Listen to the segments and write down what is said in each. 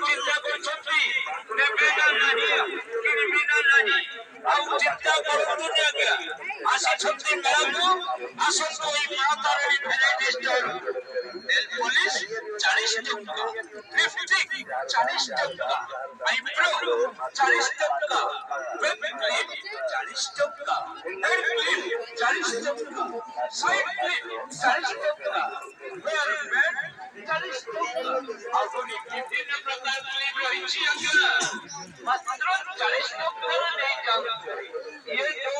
ଚିନ୍ତା କରୁଛନ୍ତି ଆଉ ଚିନ୍ତା କରନ୍ତୁନି ଆଜ୍ଞା, ଆସିଛନ୍ତି ମେଳାକୁ, ଆସନ୍ତୁ ଏଇ ମା ତାରିଣୀ ଭେରାଇଟି ଷ୍ଟୋର। ନେଲ ପଲିଶ 40 ଟଙ୍କା, ଲିପଷ୍ଟିକ 40 ଟଙ୍କା, ଆଇବ୍ରୋ 40 ଟଙ୍କା, ୱେବ କ୍ଲିପ 40 ଟଙ୍କା, ହେଡ କ୍ଲିପ 40 ଟଙ୍କା, ସାଇଡ କ୍ଲିପ 40 ଟଙ୍କା, ହେୟାର ବ୍ୟାଣ୍ଡ 40 ଟଙ୍କା। ଆହୁରି ବିଭିନ୍ନ ପ୍ରକାର କ୍ଲିପ ରହିଛି ଆଜ୍ଞା, ମାତ୍ର 40 ଟଙ୍କାରେ ନେଇଯାଉଛି। ଇଏ ଦଉଛି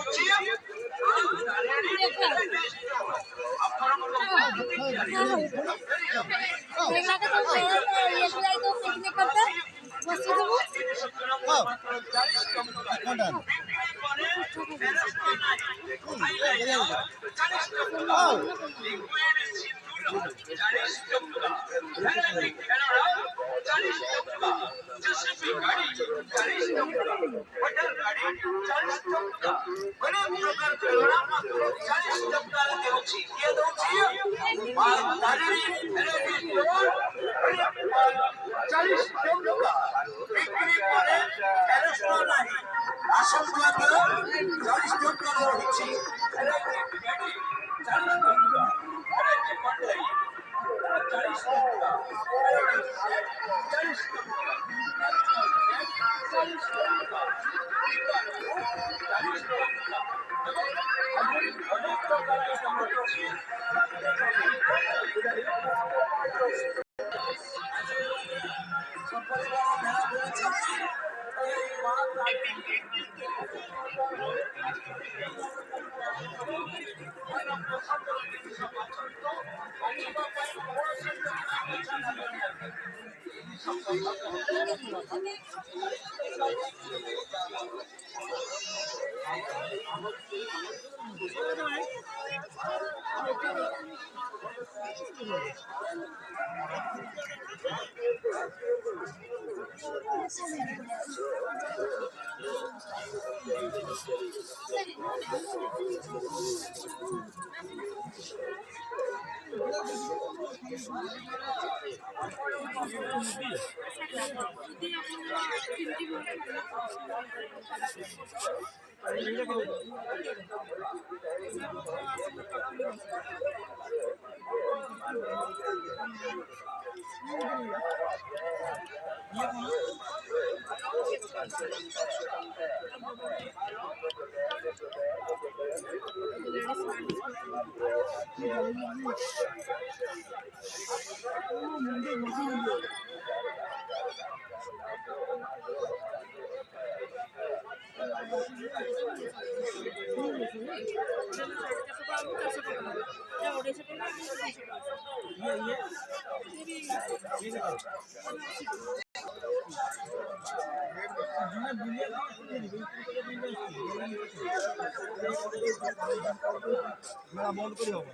বন্ধ করে হবে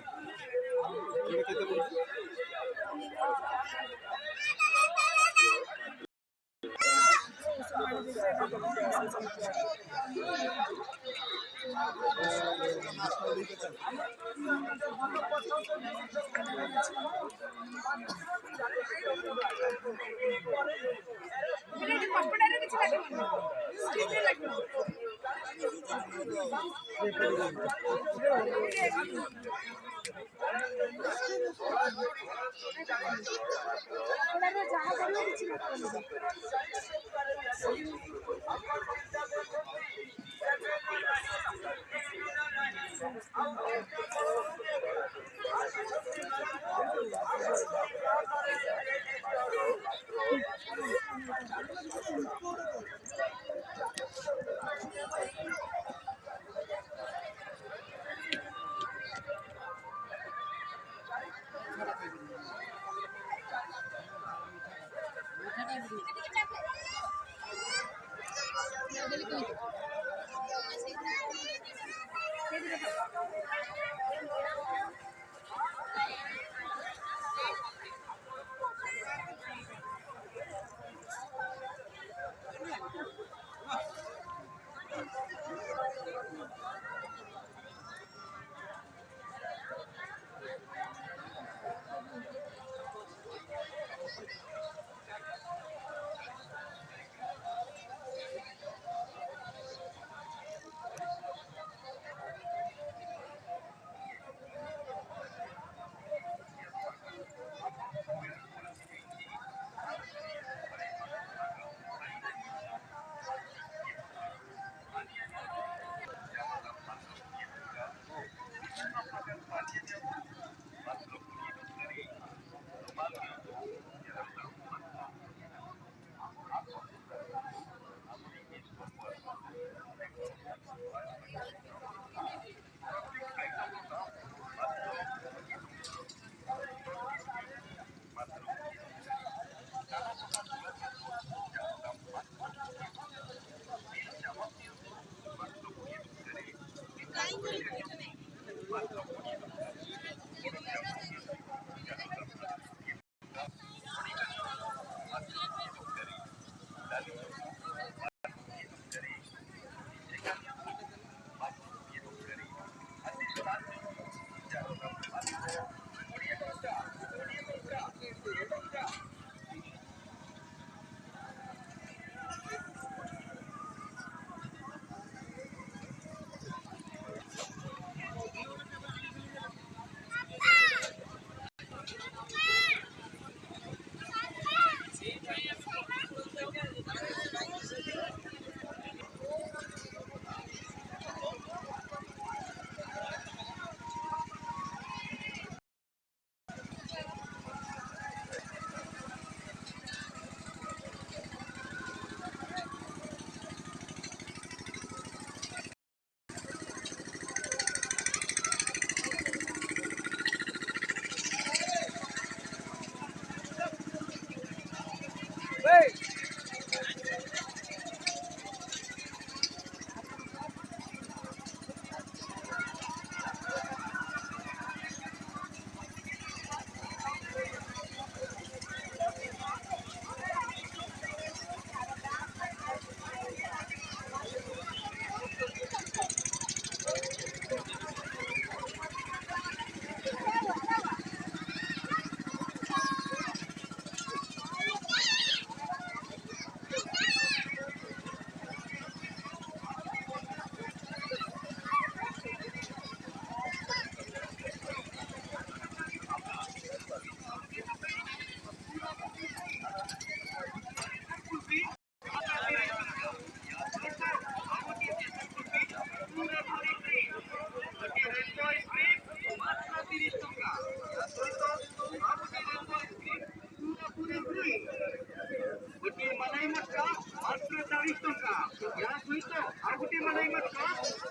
ମାତ୍ର 40 ଟଙ୍କା। ଏହା ସହିତ ଆଉ ଗୋଟିଏ ମଲାଇ ମାଛ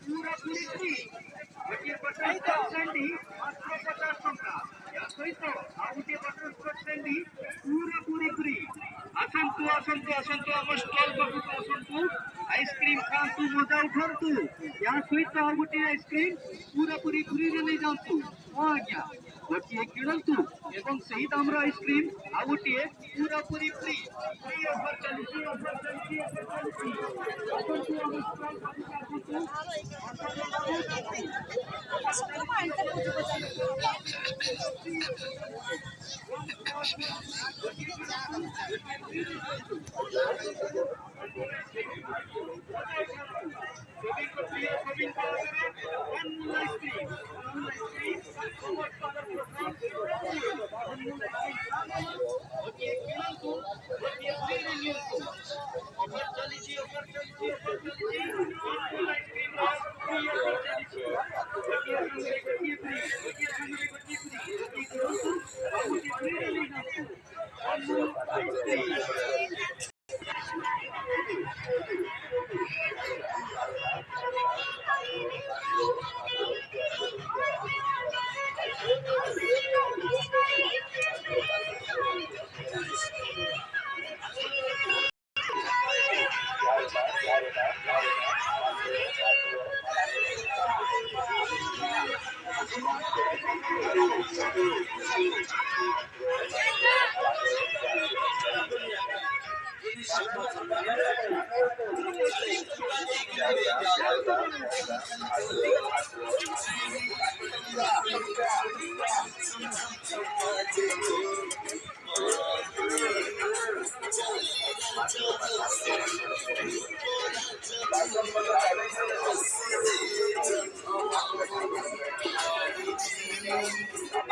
ପୁରାପୁରି ଫ୍ରି। ଗୋଟିଏ ବଟରସ୍କଚ୍ କ୍ୟାଣ୍ଡି ମାତ୍ର 50 ଟଙ୍କା। ଏହା ସହିତ ଆଉ ଗୋଟିଏ ବଟରସ୍କଚ୍ କ୍ୟାଣ୍ଡି ପୁରାପୁରି ଫ୍ରି। ଆସନ୍ତୁ ଆସନ୍ତୁ ଆସନ୍ତୁ ଆମ ଷ୍ଟଲ୍ ପାଖକୁ ଆସନ୍ତୁ, ଆଇସ୍କ୍ରିମ୍ ଖାଆନ୍ତୁ, ମଜା ଉଠାନ୍ତୁ। ଏହା ସହିତ ଆଉ ଗୋଟିଏ ଆଇସ୍କ୍ରିମ୍ ପୁରାପୁରି ଫ୍ରିରେ ନେଇଯାଆନ୍ତୁ। ହଁ ଆଜ୍ଞା, ଗୋଟିଏ କିଣନ୍ତୁ ଏବଂ ସେହି ଦାମର ଆଇସ୍କ୍ରିମ୍ ଆଉ ଗୋଟିଏ ପୁରାପୁରି ଫ୍ରି। ଏହି ଅଫର ଚାଲିଛି, ଅଫର ଚାଲିଛି, ଅଫର ଚାଲିଛି। ଆସନ୍ତୁ ଆମ ଷ୍ଟଲ୍ ପାଖକୁ ଆସନ୍ତୁ।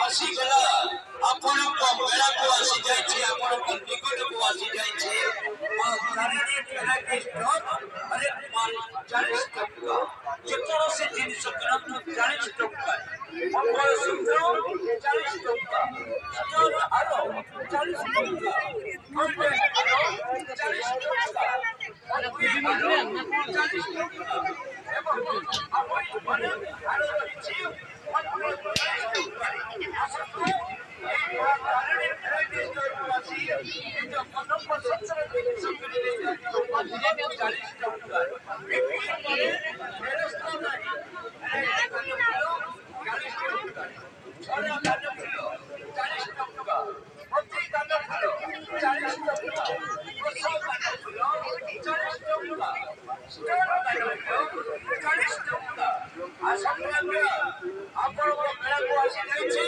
ଆସିଗଲା ଆପଣଙ୍କ ମେଳାକୁ ଆସିଯାଇଛି, ଆପଣଙ୍କ ନିକଟକୁ ଆସିଯାଇଛି ତାରିଣୀ ଭେରାଇଟି ଷ୍ଟୋର। ହରେ 40 ଟଙ୍କା, ଯେକୌଣସି ଜିନିଷ କିଣନ୍ତୁ 40 ଟଙ୍କା। ମଙ୍ଗଳସୂତ୍ର 40 ଟଙ୍କା, ଷ୍ଟୋନ ହାର 40 ଟଙ୍କା, 40 ଟଙ୍କା, 40 ଟଙ୍କା ଏବଂ ଆପଣମାନେ ହାର ରହିଛି ଆପଣଙ୍କ ମେଳାକୁ ଆସିଯାଇଛି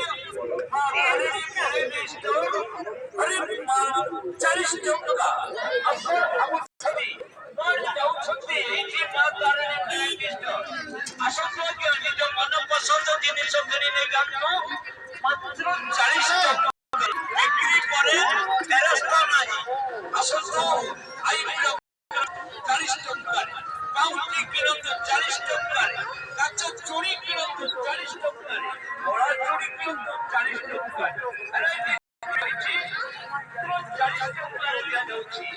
40 ଟଙ୍କା। ଆପଣ ଭାବୁଛନ୍ତି ଯାଉଛନ୍ତି ଏଇଠି ମା ତାରିଣୀ ଭେରାଇଟି ଷ୍ଟୋର। ଆସନ୍ତୁ ଆଜ୍ଞା, ନିଜ ମନ ପସନ୍ଦ ଜିନିଷ କିଣି ନେଇଯାଆନ୍ତୁ ମାତ୍ର 40 ଟଙ୍କା। ବିକ୍ରି ପରେ ଫେରସ୍ତ ନାହିଁ। ଆସନ୍ତୁ ଆଇପିର 40 ଟଙ୍କାରେ, ପାଉଁଜି କିଣନ୍ତୁ 40 ଟଙ୍କାରେ, କାଚ ଚୁଡ଼ି କିଣନ୍ତୁ 40 ଟଙ୍କାରେ, କଳା ଚୁଡ଼ି କିଣନ୍ତୁ 40 ଟଙ୍କାରେ। 40 ଟଙ୍କାରେ ଦିଆଯାଉଛି।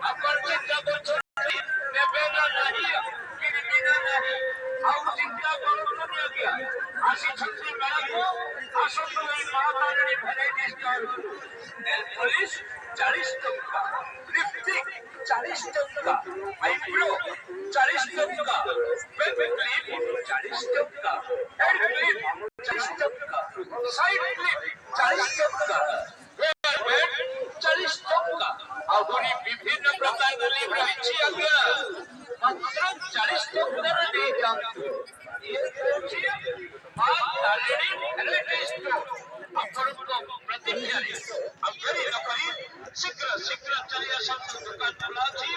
ଆପଣ ଚିନ୍ତା କରୁଛନ୍ତି ନେବେ ନା ନାହିଁ, କିଣିବି ନା ନାହିଁ, ଆଉ ଚିନ୍ତା କରନ୍ତୁନି ଆଜ୍ଞା। ଆସିଛନ୍ତି ମେଳାକୁ, ଆସନ୍ତୁ ଏଇ ମା ତାରିଣୀ ଭେରାଇଟି ଷ୍ଟୋରକୁ। ନେଲ୍ ପଲିଶ 40 ଟଙ୍କା, ଲିପଷ୍ଟିକ୍ 40 ଟଙ୍କା, ଆଇବ୍ରୋ 40 ଟଙ୍କା, ବେବି କ୍ଲିପ୍ 40 ଟଙ୍କା, ହେଡ୍ କ୍ଲିପ୍ 40 ଟଙ୍କା, ସାଇଡ୍ କ୍ଲିପ୍ 40 ଟଙ୍କା, ହେୟାର ବ୍ୟାଣ୍ଡ 40 ଟଙ୍କା। ଆହୁରି ବିଭିନ୍ନ ପ୍ରକାରର କ୍ଲିପ୍ ରହିଛି ଆଜ୍ଞା, ମାତ୍ର 40 ଟଙ୍କାରେ ନେଇଯାଆନ୍ତୁ। ଇଏ ହେଉଛି ମା ତାରିଣୀ ଭେରାଇଟି ଷ୍ଟୋର। ଆପଣଙ୍କ ପ୍ରତୀକ୍ଷାରେ ଆଉ ଡେରି ନ କରି ଶୀଘ୍ର ଶୀଘ୍ର ଚାଲି ଆସନ୍ତୁ। ଦୋକାନ ଖୋଲା ଅଛି,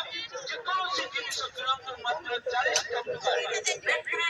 ଯେକୌଣସି ଜିନିଷ କିଣନ୍ତୁ ମାତ୍ର 40 ଟଙ୍କାରେ। ବିକ୍ରି